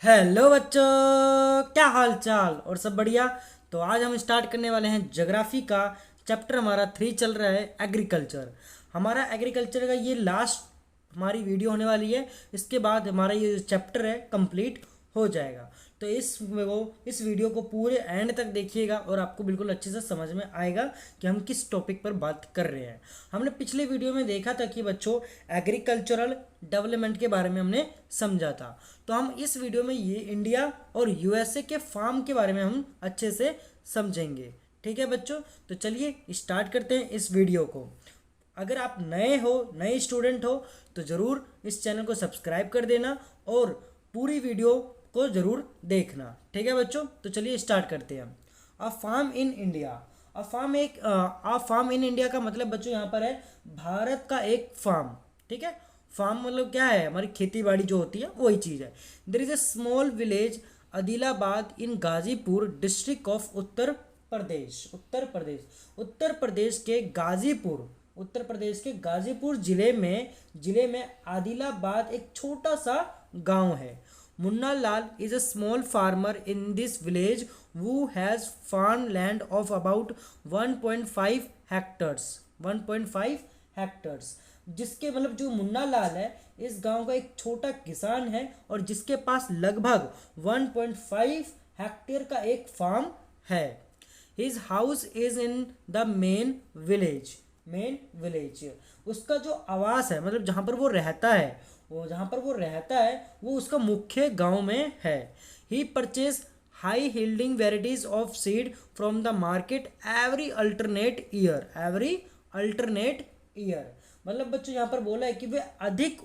Hello बच्चों, क्या हाल चाल और सब बढ़िया। तो आज हम स्टार्ट करने वाले हैं ज्योग्राफी का चैप्टर। हमारा 3 चल रहा है एग्रीकल्चर। हमारा एग्रीकल्चर का ये लास्ट हमारी वीडियो होने वाली है। इसके बाद हमारा ये चैप्टर है कंप्लीट हो जाएगा। तो इस वीडियो को पूरे एंड तक देखिएगा और आपको बिल्कुल अच्छे से समझ में आएगा कि हम किस टॉपिक पर बात कर रहे हैं। हमने पिछले वीडियो में देखा था कि बच्चों एग्रीकल्चरल डेवलपमेंट के बारे में हमने समझा था। तो हम इस वीडियो में ये इंडिया और यूएसए के फार्म के बारे में हम अच्छे से समझेंगे। ठीक है बच्चों, तो चलिए स्टार्ट करते हैं इस वीडियो को। अगर आप नए स्टूडेंट हो तो ज़रूर इस चैनल को सब्सक्राइब कर देना और पूरी वीडियो को ज़रूर देखना। ठीक है बच्चों, तो चलिए स्टार्ट करते हैं। A farm in India. A farm in India का मतलब बच्चों यहाँ पर है भारत का एक फार्म। ठीक है, फार्म मतलब क्या है, हमारी खेती बाड़ी जो होती है वही चीज़ है। There is a small village Adilabad in Ghazipur district of Uttar Pradesh के गाजीपुर जिले में आदिलाबाद एक छोटा सा गांव है। Munna Lal is a small farmer in this village who has farm land of about 1.5 hectares 1.5 hectares जिसके मतलब जो मुन्ना लाल है इस गांव का एक छोटा किसान है और जिसके पास लगभग 1.5 हेक्टेयर का एक फार्म है। His house is in the main village. उसका जो आवास है मतलब जहाँ पर वो रहता है वो उसका मुख्य गांव में है। He purchase high yielding varieties of seed from the market every alternate year. मतलब बच्चों यहाँ पर बोला है कि वे अधिक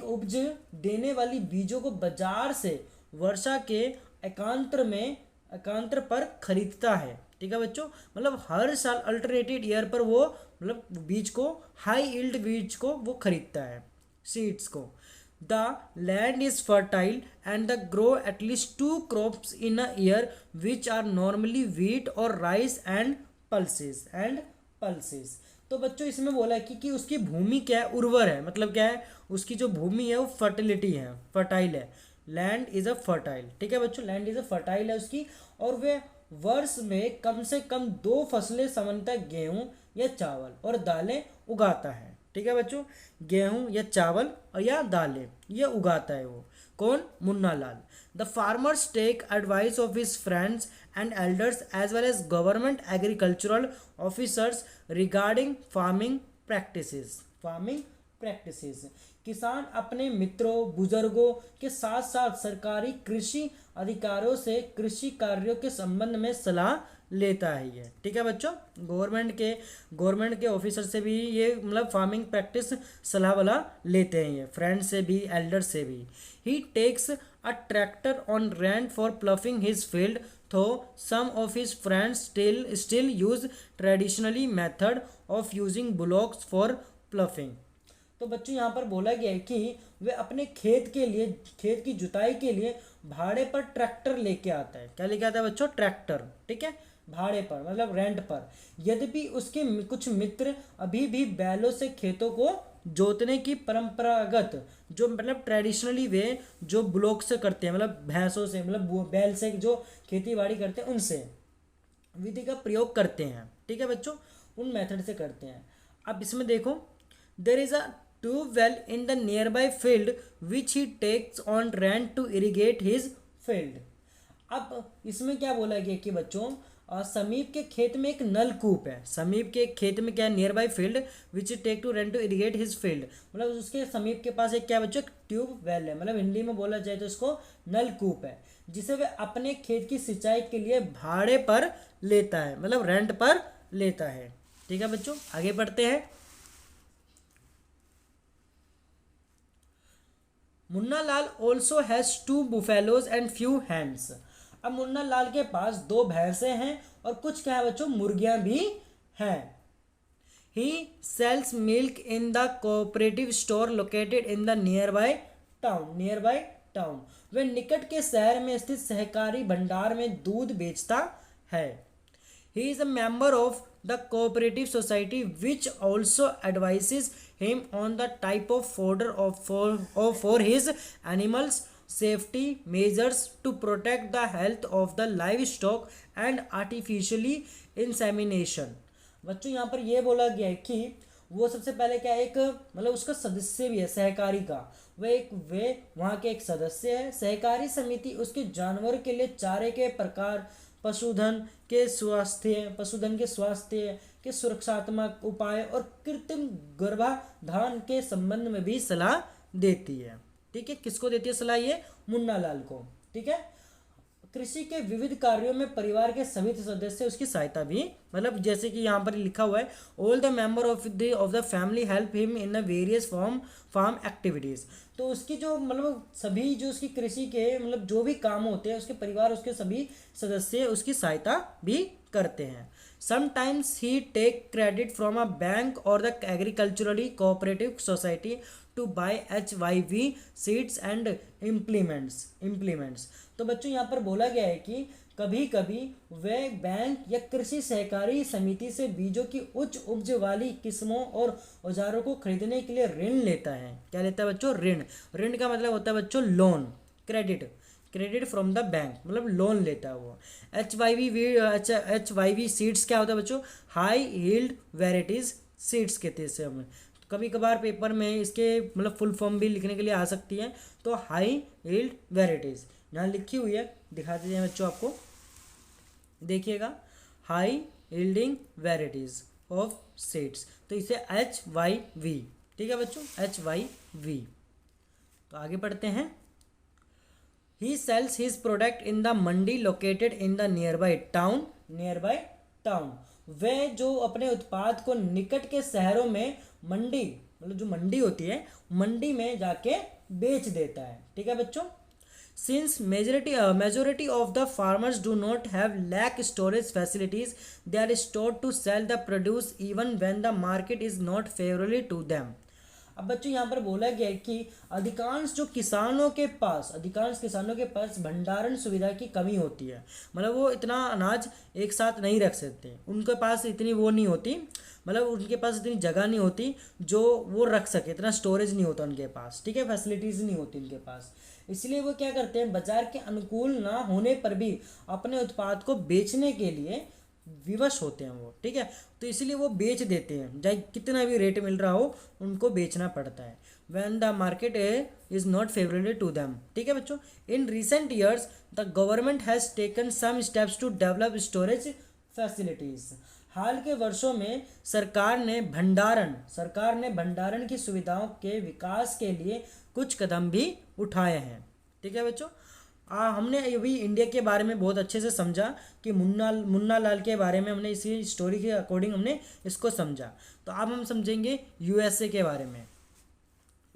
उपज देने वाली बीजों को बाजार से वर्षा के एकांतर पर खरीदता है। ठीक है बच्चों, मतलब हर साल अल्टरनेटेड ईयर पर वो मतलब बीज को हाई यील्ड बीज को वो खरीदता है, सीड्स को। The land is fertile and the grow at least 2 crops in a year which are normally wheat और राइस एंड पल्सेस। तो बच्चों इसमें बोला है कि उसकी भूमि क्या है, उर्वर है। मतलब क्या है, उसकी जो भूमि है वो फर्टाइल है। Land is a fertile. ठीक है बच्चों, लैंड इज अ फर्टाइल है उसकी। और वे वर्ष में कम से कम 2 फसलें सामान्यतः गेहूं या चावल और दालें उगाता है। ठीक है बच्चों, गेहूं या चावल और या दालें ये उगाता है वो। कौन? Munna Lal. The farmers take advice of his friends and elders as well as government agricultural officers regarding farming practices. किसान अपने मित्रों बुजुर्गों के साथ साथ सरकारी कृषि अधिकारियों से कृषि कार्यों के संबंध में सलाह लेता है ये। ठीक है बच्चों, गवर्नमेंट के ऑफिसर से भी ये मतलब फार्मिंग प्रैक्टिस सलाह वाला लेते हैं ये, फ्रेंड से भी एल्डर से भी। He takes a tractor on rent for ploughing his field though some of his friends still use traditionally method of using bullocks for ploughing. तो बच्चों यहाँ पर बोला गया है कि वे अपने खेत की जुताई के लिए भाड़े पर ट्रैक्टर लेके आता है। क्या लेके आता है बच्चों? ट्रैक्टर। ठीक है, भाड़े पर मतलब रेंट पर। यद्यपि उसके कुछ मित्र अभी भी बैलों से खेतों को जोतने की परंपरागत जो मतलब ट्रेडिशनली वे जो ब्लॉक से करते हैं, मतलब भैंसों से मतलब बैल से जो खेती बाड़ी करते हैं उनसे विधि का प्रयोग करते हैं। ठीक है बच्चों, उन मेथड से करते हैं। अब इसमें देखो, there is a tubewell in the nearby field which he takes on rent to irrigate his field. अब इसमें क्या बोला गया कि बच्चों समीप के खेत में एक नलकूप है। समीप के खेत में क्या है? Nearby field which take to rent to irrigate his field. मतलब उसके समीप के पास एक क्या बच्चों? ट्यूब वेल है। मतलब हिंदी में बोला जाए तो इसको नलकूप है, जिसे वे अपने खेत की सिंचाई के लिए भाड़े पर लेता है, मतलब रेंट पर लेता है। ठीक है बच्चों, आगे बढ़ते हैं। Munna Lal also has 2 buffaloes and few hens. अब मुन्ना लाल के पास 2 भैंसे हैं और कुछ क्या है बच्चों? मुर्गियां भी हैं। He sells milk in the cooperative store located in the nearby town. वह निकट के शहर में स्थित सहकारी भंडार में दूध बेचता है। He is a member of the cooperative society which also advises him on the type of fodder for his animals, safety measures to protect the health of the livestock and artificially insemination। बच्चों यहाँ पर यह बोला गया है कि वो सबसे पहले क्या है, एक मतलब उसका सदस्य भी है सहकारी का, वे वहाँ के एक सदस्य है। सहकारी समिति उसके जानवर के लिए चारे के प्रकार, पशुधन के स्वास्थ्य के सुरक्षात्मक उपाय और कृत्रिम गर्भाधान के संबंध में भी सलाह देती है। ठीक है, किसको देती है सलाह? ये मुन्ना लाल को। ठीक है, कृषि के विविध कार्यों में परिवार के सभी सदस्य उसकी सहायता भी, मतलब जैसे कि यहाँ पर लिखा हुआ है, all the member of the family help him in various farm activities. तो उसकी जो मतलब सभी जो उसकी कृषि के मतलब जो भी काम होते हैं, उसके परिवार उसके सभी सदस्य उसकी सहायता भी करते हैं। Sometimes he take credit from a bank और the agriculturally cooperative society to buy HYV seeds and implements. तो बच्चों यहाँ पर बोला गया है कि कभी कभी वे बैंक या कृषि सहकारी समिति से बीजों की उच्च उपज वाली किस्मों और औजारों को खरीदने के लिए ऋण लेता है। क्या लेता है बच्चों? ऋण का मतलब होता है बच्चों loan, credit from the bank, मतलब लोन लेता है वो। HYV सीड्स क्या होता है बच्चों? हाई यील्ड वेराइटीज सीड्स कहते हैं इसे हमें। कभी कभार पेपर में इसके मतलब फुल फॉर्म भी लिखने के लिए आ सकती है। तो हाई यील्ड वेराइटीज यहाँ लिखी हुई है, दिखा दीजिए बच्चों आपको, देखिएगा, high yielding varieties of seeds, तो इसे HYV। ठीक है बच्चों, HYV। तो आगे पढ़ते हैं। He sells his product in the mandi located in the nearby town. वे जो अपने उत्पाद को निकट के शहरों में मंडी, मतलब जो मंडी होती है, मंडी में जाके बेच देता है। ठीक है बच्चों। Since majority of the farmers do not have lack storage facilities, they are stored to sell the produce even when the market is not favorable to them। अब बच्चों यहाँ पर बोला गया है कि अधिकांश किसानों के पास भंडारण सुविधा की कमी होती है, मतलब वो इतना अनाज एक साथ नहीं रख सकते, उनके पास इतनी वो नहीं होती, मतलब उनके पास इतनी जगह नहीं होती जो वो रख सके, इतना स्टोरेज नहीं होता उनके पास। ठीक है, फैसिलिटीज़ नहीं होती उनके पास, इसलिए वो क्या करते हैं, बाजार के अनुकूल ना होने पर भी अपने उत्पाद को बेचने के लिए विवश होते हैं वो। ठीक है, तो इसलिए वो बेच देते हैं, चाहे कितना भी रेट मिल रहा हो उनको बेचना पड़ता है। when the market is not favorable to them। ठीक है बच्चों। in recent years the government has taken some steps to develop storage facilities। हाल के वर्षों में सरकार ने भंडारण की सुविधाओं के विकास के लिए कुछ कदम भी उठाए हैं। ठीक है बच्चों। हमने अभी इंडिया के बारे में बहुत अच्छे से समझा कि मुन्ना लाल के बारे में, हमने इसी स्टोरी के अकॉर्डिंग हमने इसको समझा। तो अब हम समझेंगे यूएसए के बारे में।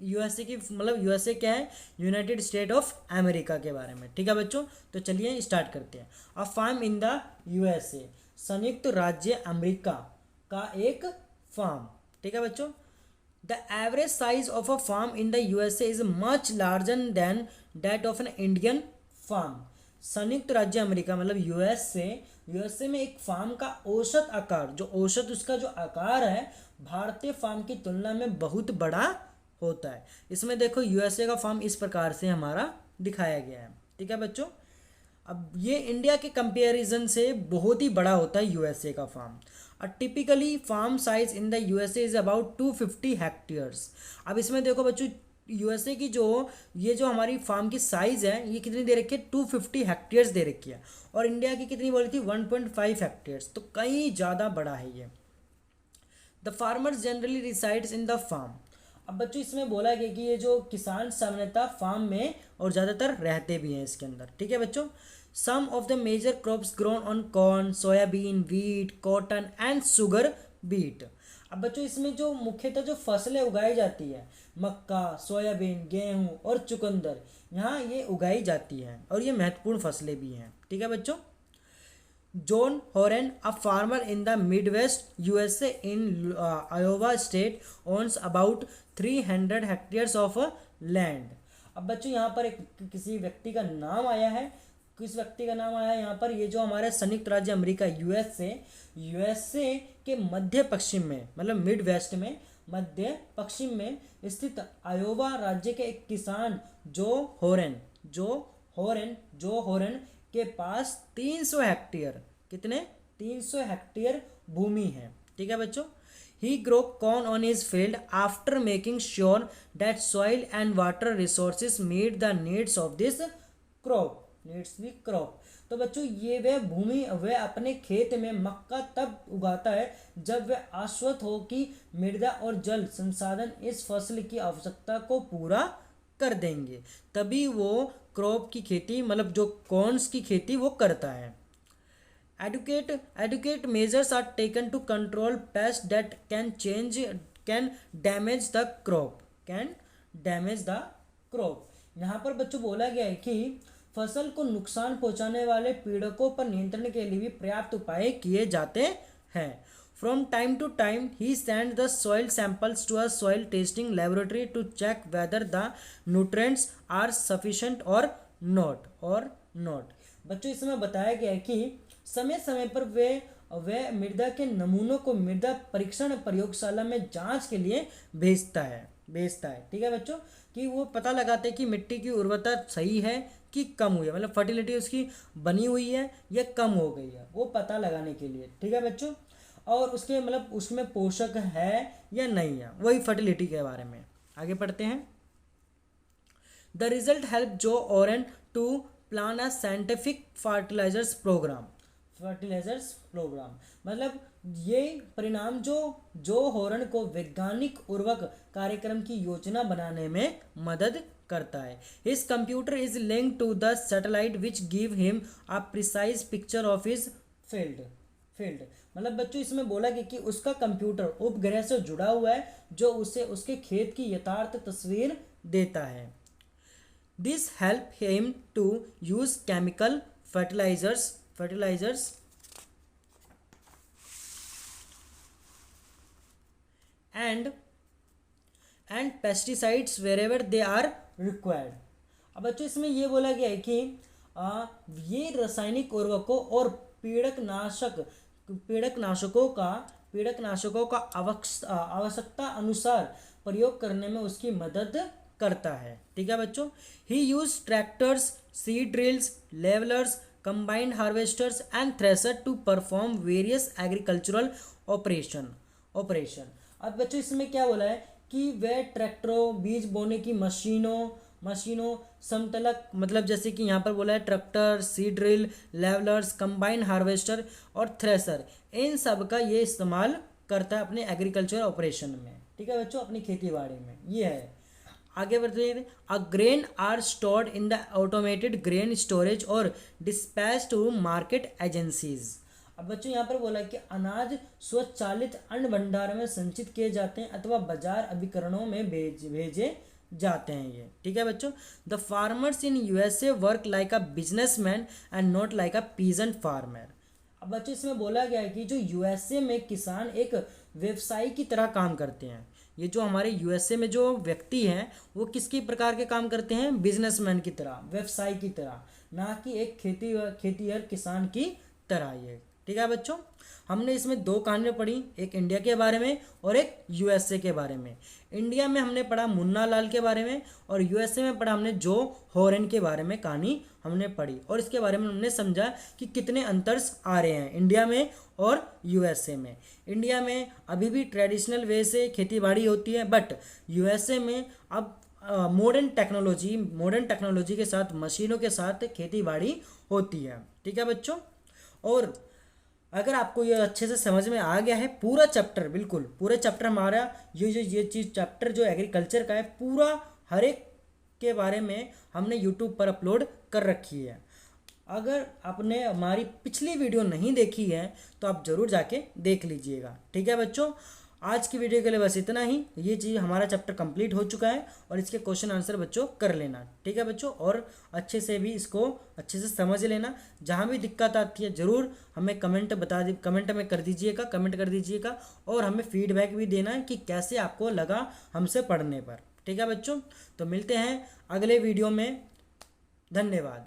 यूएसए की मतलब यूएसए क्या है? यूनाइटेड स्टेट ऑफ अमेरिका के बारे में। ठीक है बच्चों, तो चलिए स्टार्ट करते हैं। A farm in the USA, संयुक्त राज्य अमेरिका का एक फार्म। ठीक है बच्चों। The average size of a farm in the USA is much larger than that of an Indian farm. संयुक्त राज्य अमेरिका मतलब यूएसए में एक फार्म का औसत आकार, जो औसत उसका जो आकार है, भारतीय फार्म की तुलना में बहुत बड़ा होता है। इसमें देखो यूएसए का फार्म इस प्रकार से हमारा दिखाया गया है। ठीक है बच्चों। अब ये इंडिया के कंपैरिजन से बहुत ही बड़ा होता है यूएसए का farm. A typically farm size in the USA is about 250 hectares. अब इसमें देखो बच्चों, यूएसए की जो हमारी फार्म की साइज़ है, ये कितनी दे रखी है? 250 हेक्टेयर्स दे रखी है। और इंडिया की कितनी बोली थी? 1.5 हेक्टेयर्स, तो कहीं ज़्यादा बड़ा है ये। The farmers generally resides in the farm. अब बच्चों इसमें बोला गया कि ये जो किसान सामान्यतः फार्म में और ज़्यादातर रहते भी हैं इसके अंदर। ठीक है बच्चों। Some of the major crops grown on corn, soybean, wheat, cotton and sugar beet. अब बच्चों इसमें जो मुख्यतः जो फसलें उगाई जाती है, मक्का, सोयाबीन, गेहूं और चुकंदर, यहाँ ये उगाई जाती हैं और ये महत्वपूर्ण फसलें भी हैं। ठीक है बच्चों। John Horen, a farmer in the Midwest USA in Iowa state, owns about 300 hectares of land. अब बच्चों यहाँ पर एक किसी व्यक्ति का नाम आया है, किस व्यक्ति का नाम आया यहाँ पर? ये जो हमारे संयुक्त राज्य अमेरिका यूएसए के मध्य पश्चिम में, मतलब मिड वेस्ट में, मध्य पश्चिम में स्थित आयोवा राज्य के एक किसान जो होरेन के पास 300 हेक्टेयर, कितने? 300 हेक्टेयर भूमि है। ठीक है बच्चों। He grew corn on his field after making sure that soil and water resources meet the needs of this crop. तो बच्चों ये वह अपने खेत में मक्का तब उगाता है जब वह आश्वस्त हो कि मृदा और जल संसाधन इस फसल की आवश्यकता को पूरा कर देंगे, तभी वो क्रॉप की खेती, मतलब जो कॉर्न्स की खेती वो करता है। Adequate measures are taken to control pests that can damage the crop. यहाँ पर बच्चों बोला गया है कि फसल को नुकसान पहुंचाने वाले पीड़कों पर नियंत्रण के लिए भी पर्याप्त उपाय किए जाते हैं। From time to time, he sends the soil samples to a soil testing laboratory to check whether the nutrients are sufficient or not. बच्चों इसमें बताया गया है कि समय समय पर वे मृदा के नमूनों को मृदा परीक्षण प्रयोगशाला में जांच के लिए भेजता है। ठीक है बच्चों, कि वो पता लगाते हैं कि मिट्टी की उर्वरता सही है कि कम हुई है, मतलब फर्टिलिटी उसकी बनी हुई है या कम हो गई है, वो पता लगाने के लिए। ठीक है बच्चों। और उसके मतलब उसमें पोषक है या नहीं है, वही फर्टिलिटी के बारे में। आगे पढ़ते हैं। The result help Joe Oren to plan a scientific fertilisers programme. मतलब ये परिणाम जो होरन को वैज्ञानिक उर्वरक कार्यक्रम की योजना बनाने में मदद करता है। His computer is linked to the satellite which give him a precise picture of his field. मतलब बच्चों इसमें बोला गया कि उसका कंप्यूटर उपग्रह से जुड़ा हुआ है जो उसे उसके खेत की यथार्थ तस्वीर देता है। This help him to use chemical fertilizers and pesticides wherever they are required। अब बच्चों इसमें ये बोला गया है कि ये रासायनिक उर्वरकों और पीड़कनाशकों का आवश्यकता अनुसार प्रयोग करने में उसकी मदद करता है। ठीक है बच्चों। He use tractors, seed drills, levellers, combined harvesters and thresher to perform various agricultural operation। अब बच्चों इसमें क्या बोला है कि वे ट्रैक्टरों, बीज बोने की मशीनों, समतलक, मतलब जैसे कि यहाँ पर बोला है tractor, seed drill, levellers, combined harvester और थ्रेसर, इन सब का ये इस्तेमाल करता है अपने एग्रीकल्चर ऑपरेशन में। ठीक है बच्चों, अपनी खेती बाड़ी में। ये है। आगे बढ़ते हैं। A grain are stored in the automated grain storage और डिस्पैच टू मार्केट एजेंसीज। अब बच्चों यहाँ पर बोला कि अनाज स्वचालित अन्न भंडार में संचित किए जाते हैं अथवा बाजार अभिकरणों में भेजे जाते हैं ये। ठीक है बच्चों। The farmers in USA work like a businessman and not like a peasant farmer. अब बच्चों इसमें बोला गया है कि जो यूएसए में किसान एक व्यवसायी की तरह काम करते हैं। ये जो हमारे यूएसए में जो व्यक्ति हैं वो किसकी प्रकार के काम करते हैं? बिजनेसमैन की तरह, व्यवसायी की तरह, ना कि एक खेतीहर किसान की तरह। ये ठीक है बच्चों। हमने इसमें दो कहानियाँ पढ़ी, एक इंडिया के बारे में और एक यूएसए के बारे में। इंडिया में हमने पढ़ा मुन्ना लाल के बारे में और यूएसए में पढ़ा हमने जो होरेन के बारे में कहानी हमने पढ़ी, और इसके बारे में हमने समझा कि कितने अंतर्स आ रहे हैं इंडिया में और यूएसए में। इंडिया में अभी भी ट्रेडिशनल वे से खेती बाड़ी होती है, बट यूएसए में अब मॉडर्न टेक्नोलॉजी के साथ, मशीनों के साथ खेती बाड़ी होती है। ठीक है बच्चों। और अगर आपको ये अच्छे से समझ में आ गया है पूरा चैप्टर, बिल्कुल पूरे चैप्टर हमारा ये चीज़ चैप्टर जो एग्रीकल्चर का है पूरा हर एक के बारे में हमने यूट्यूब पर अपलोड कर रखी है। अगर आपने हमारी पिछली वीडियो नहीं देखी है तो आप ज़रूर जाके देख लीजिएगा। ठीक है बच्चों। आज की वीडियो के लिए बस इतना ही। ये चीज़ हमारा चैप्टर कंप्लीट हो चुका है और इसके क्वेश्चन आंसर बच्चों कर लेना। ठीक है बच्चों। और अच्छे से भी इसको अच्छे से समझ लेना। जहाँ भी दिक्कत आती है ज़रूर हमें कमेंट में कर दीजिएगा और हमें फीडबैक भी देना है कि कैसे आपको लगा हमसे पढ़ने पर। ठीक है बच्चों। तो मिलते हैं अगले वीडियो में। धन्यवाद।